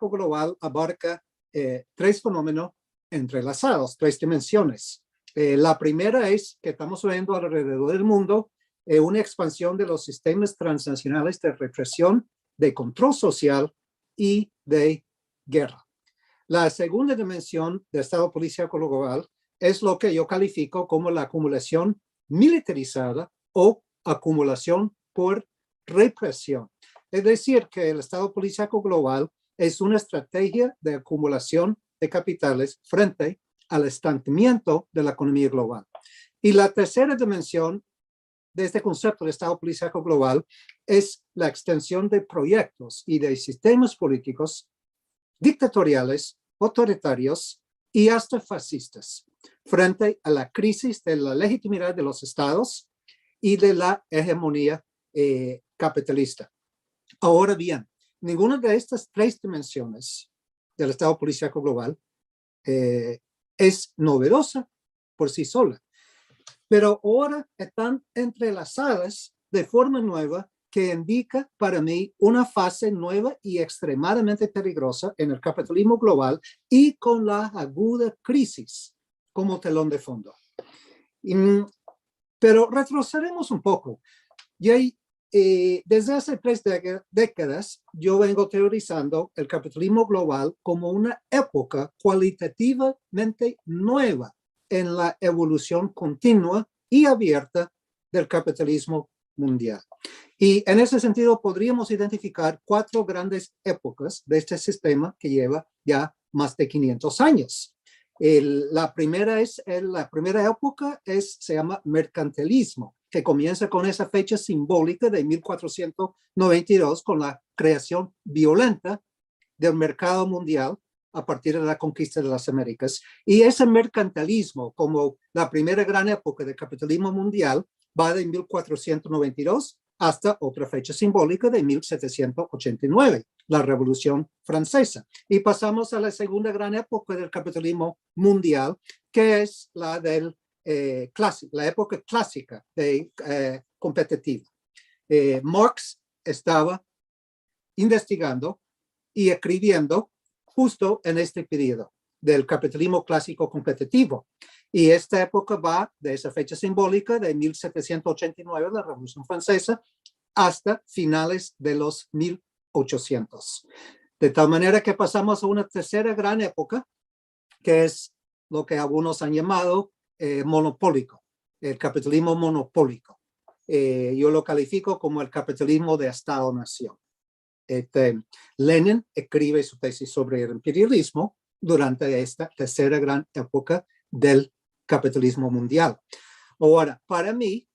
global abarca tres fenómenos entrelazados, tres dimensiones. La primera es que estamos viendo alrededor del mundo una expansión de los sistemas transnacionales de represión, de control social y de guerra. La segunda dimensión del Estado policíaco global es lo que yo califico como la acumulación militarizada o acumulación por represión. Es decir, que el Estado policíaco global es una estrategia de acumulación de capitales frente al estancamiento de la economía global. Y la tercera dimensión de este concepto de Estado policíaco global es la extensión de proyectos y de sistemas políticos dictatoriales, autoritarios y hasta fascistas frente a la crisis de la legitimidad de los estados y de la hegemonía capitalista. Ahora bien, ninguna de estas tres dimensiones del Estado policíaco global es novedosa por sí sola, pero ahora están entrelazadas de forma nueva que indica para mí una fase nueva y extremadamente peligrosa en el capitalismo global y con la aguda crisis como telón de fondo. Pero retrocedemos un poco. Desde hace 3 décadas yo vengo teorizando el capitalismo global como una época cualitativamente nueva en la evolución continua y abierta del capitalismo mundial. Y en ese sentido podríamos identificar 4 grandes épocas de este sistema que lleva ya más de 500 años. La primera época se llama mercantilismo, que comienza con esa fecha simbólica de 1492 con la creación violenta del mercado mundial a partir de la conquista de las Américas. Y ese mercantilismo, como la primera gran época del capitalismo mundial, va de 1492 hasta otra fecha simbólica de 1789, la Revolución Francesa. Y pasamos a la segunda gran época del capitalismo mundial, que es la la época clásica competitiva. Marx estaba investigando y escribiendo justo en este periodo del capitalismo clásico competitivo. Y esta época va de esa fecha simbólica de 1789, la Revolución Francesa, hasta finales de los 1800. De tal manera que pasamos a una tercera gran época, que es lo que algunos han llamado monopólico, el capitalismo monopólico. Yo lo califico como el capitalismo de Estado-nación. Lenin escribe su tesis sobre el imperialismo durante esta tercera gran época del capitalismo mundial. Ahora, para mí,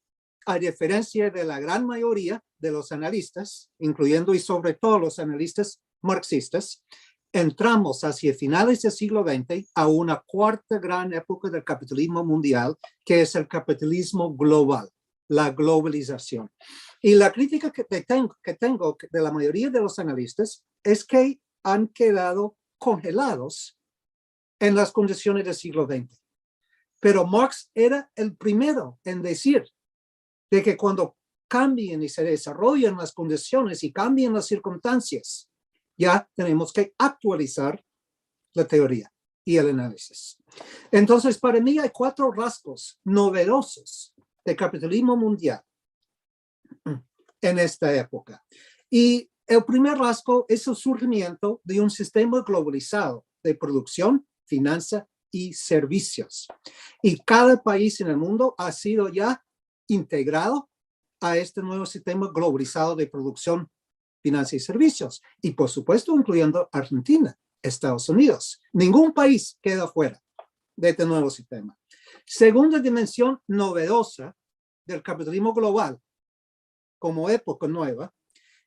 a diferencia de la gran mayoría de los analistas, incluyendo y sobre todo los analistas marxistas, entramos hacia finales del siglo XX a una cuarta gran época del capitalismo mundial, que es el capitalismo global, la globalización. Y la crítica que tengo de la mayoría de los analistas es que han quedado congelados en las condiciones del siglo XX. Pero Marx era el primero en decir de que cuando cambien y se desarrollen las condiciones y cambien las circunstancias, ya tenemos que actualizar la teoría y el análisis. Entonces, para mí hay 4 rasgos novedosos del capitalismo mundial en esta época. Y el primer rasgo es el surgimiento de un sistema globalizado de producción, finanza y servicios. Y cada país en el mundo ha sido ya integrado a este nuevo sistema globalizado de producción, finanzas y servicios. Y por supuesto, incluyendo Argentina, Estados Unidos. Ningún país queda fuera de este nuevo sistema. Segunda dimensión novedosa del capitalismo global como época nueva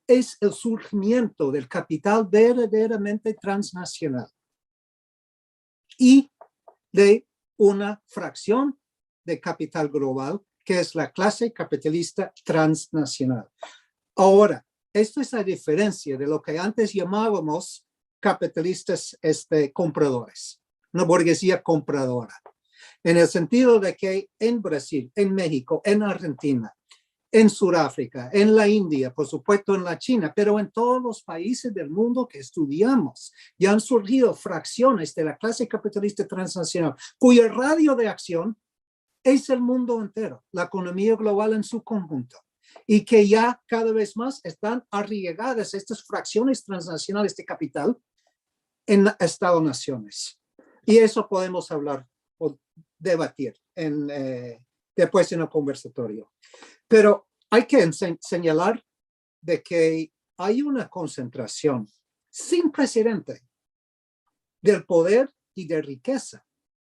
es el surgimiento del capital verdaderamente transnacional y de una fracción de capital global que es la clase capitalista transnacional. Ahora, esto es la diferencia de lo que antes llamábamos capitalistas compradores, una burguesía compradora, en el sentido de que en Brasil, en México, en Argentina, en Sudáfrica, en la India, por supuesto en la China, pero en todos los países del mundo que estudiamos. Ya han surgido fracciones de la clase capitalista transnacional, cuyo radio de acción es el mundo entero, la economía global en su conjunto, y que ya cada vez más están arraigadas estas fracciones transnacionales de capital en Estados-naciones. Y eso podemos hablar o debatir después en el conversatorio. Pero hay que señalar de que hay una concentración sin precedente del poder y de riqueza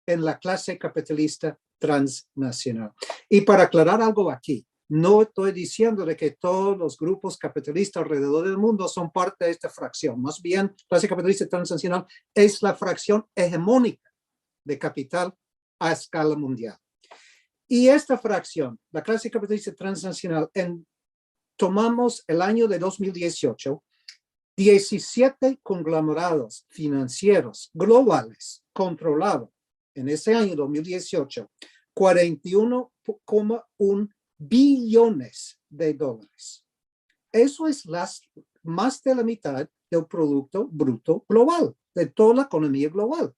en la clase capitalista transnacional. Y para aclarar algo aquí, no estoy diciendo de que todos los grupos capitalistas alrededor del mundo son parte de esta fracción. Más bien, la clase capitalista transnacional es la fracción hegemónica de capital a escala mundial. Y esta fracción, la clase capitalista transnacional, tomamos el año de 2018, 17 conglomerados financieros globales controlados en ese año 2018, 41,1 billones de dólares. Eso es más de la mitad del Producto Bruto Global, de toda la economía global.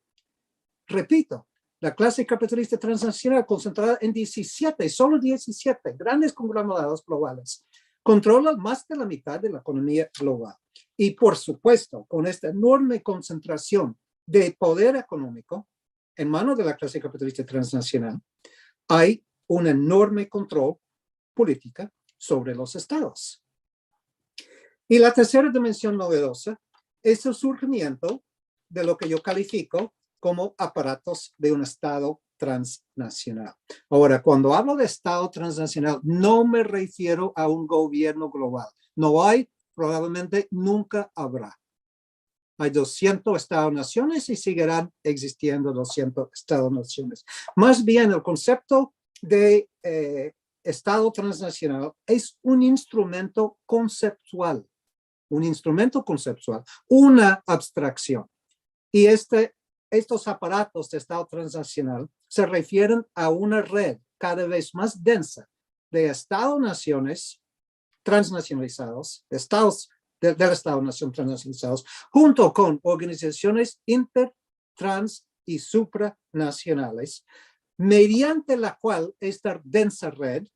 Repito, la clase capitalista transnacional concentrada en 17, solo 17 grandes conglomerados globales, controla más de la mitad de la economía global. Y por supuesto, con esta enorme concentración de poder económico en manos de la clase capitalista transnacional, hay un enorme control política sobre los estados. Y la tercera dimensión novedosa es el surgimiento de lo que yo califico como aparatos de un estado transnacional. Ahora, cuando hablo de estado transnacional, no me refiero a un gobierno global. No hay, probablemente nunca habrá. Hay 200 Estados-naciones y seguirán existiendo 200 Estados-naciones. Más bien, el concepto de Estado transnacional es un instrumento conceptual, una abstracción. Y estos aparatos de Estado transnacional se refieren a una red cada vez más densa de Estados-naciones transnacionalizados, del Estado-nación transnacionalizados, junto con organizaciones inter, trans y supranacionales, mediante la cual esta densa red,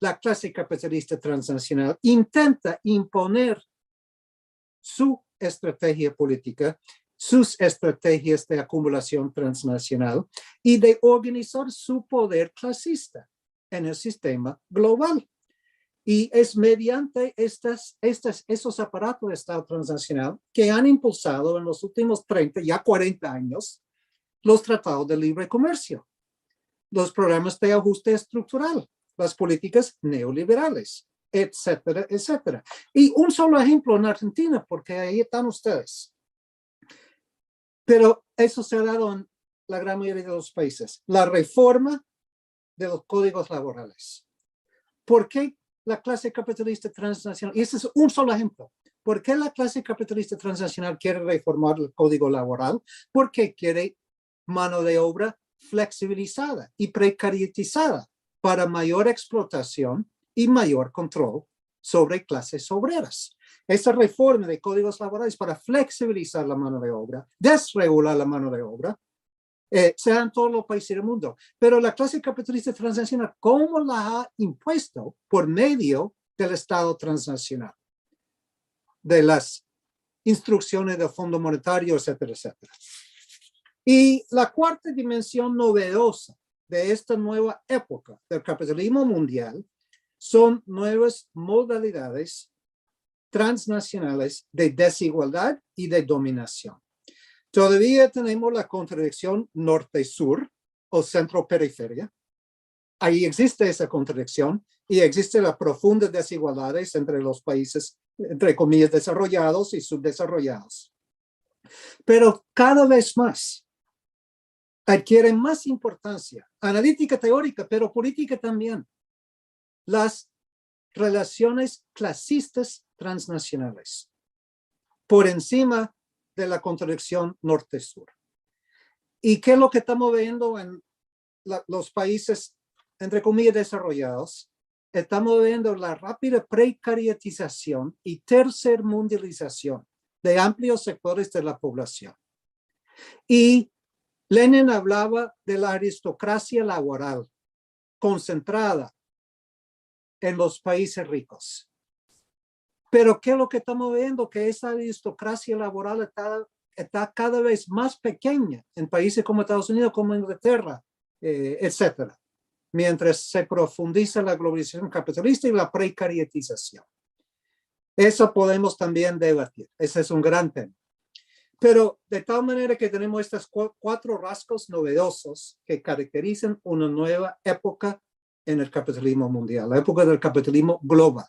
la clase capitalista transnacional, intenta imponer su estrategia política, sus estrategias de acumulación transnacional y de organizar su poder clasista en el sistema global. Y es mediante esos aparatos de Estado transnacional que han impulsado en los últimos 30, ya 40 años, los tratados de libre comercio, los programas de ajuste estructural, las políticas neoliberales, etcétera, etcétera. Y un solo ejemplo en Argentina, porque ahí están ustedes. Pero eso se ha dado en la gran mayoría de los países. La reforma de los códigos laborales. ¿Por qué la clase capitalista transnacional? Y ese es un solo ejemplo. ¿Por qué la clase capitalista transnacional quiere reformar el código laboral? Porque quiere mano de obra flexibilizada y precarizada para mayor explotación y mayor control sobre clases obreras. Esa reforma de códigos laborales para flexibilizar la mano de obra, desregular la mano de obra, se da en todos los países del mundo. Pero la clase capitalista transnacional, ¿cómo la ha impuesto? Por medio del Estado transnacional, de las instrucciones del Fondo Monetario, etcétera, etcétera. Y la cuarta dimensión novedosa de esta nueva época del capitalismo mundial son nuevas modalidades transnacionales de desigualdad y de dominación. Todavía tenemos la contradicción norte-sur o centro-periferia. Ahí existe esa contradicción y existen las profundas desigualdades entre los países, entre comillas, desarrollados y subdesarrollados. Pero cada vez más adquiere más importancia, analítica teórica, pero política también, las relaciones clasistas transnacionales por encima de la contradicción norte-sur. ¿Y qué es lo que estamos viendo en los países, entre comillas, desarrollados? estamos viendo la rápida precarietización y tercermundialización de amplios sectores de la población. Y Lenin hablaba de la aristocracia laboral concentrada en los países ricos. Pero ¿qué es lo que estamos viendo? Que esa aristocracia laboral está cada vez más pequeña en países como Estados Unidos, como Inglaterra, etcétera, mientras se profundiza la globalización capitalista y la precarietización. Eso podemos también debatir. Ese es un gran tema. Pero de tal manera que tenemos estos cuatro rasgos novedosos que caracterizan una nueva época en el capitalismo mundial, la época del capitalismo global.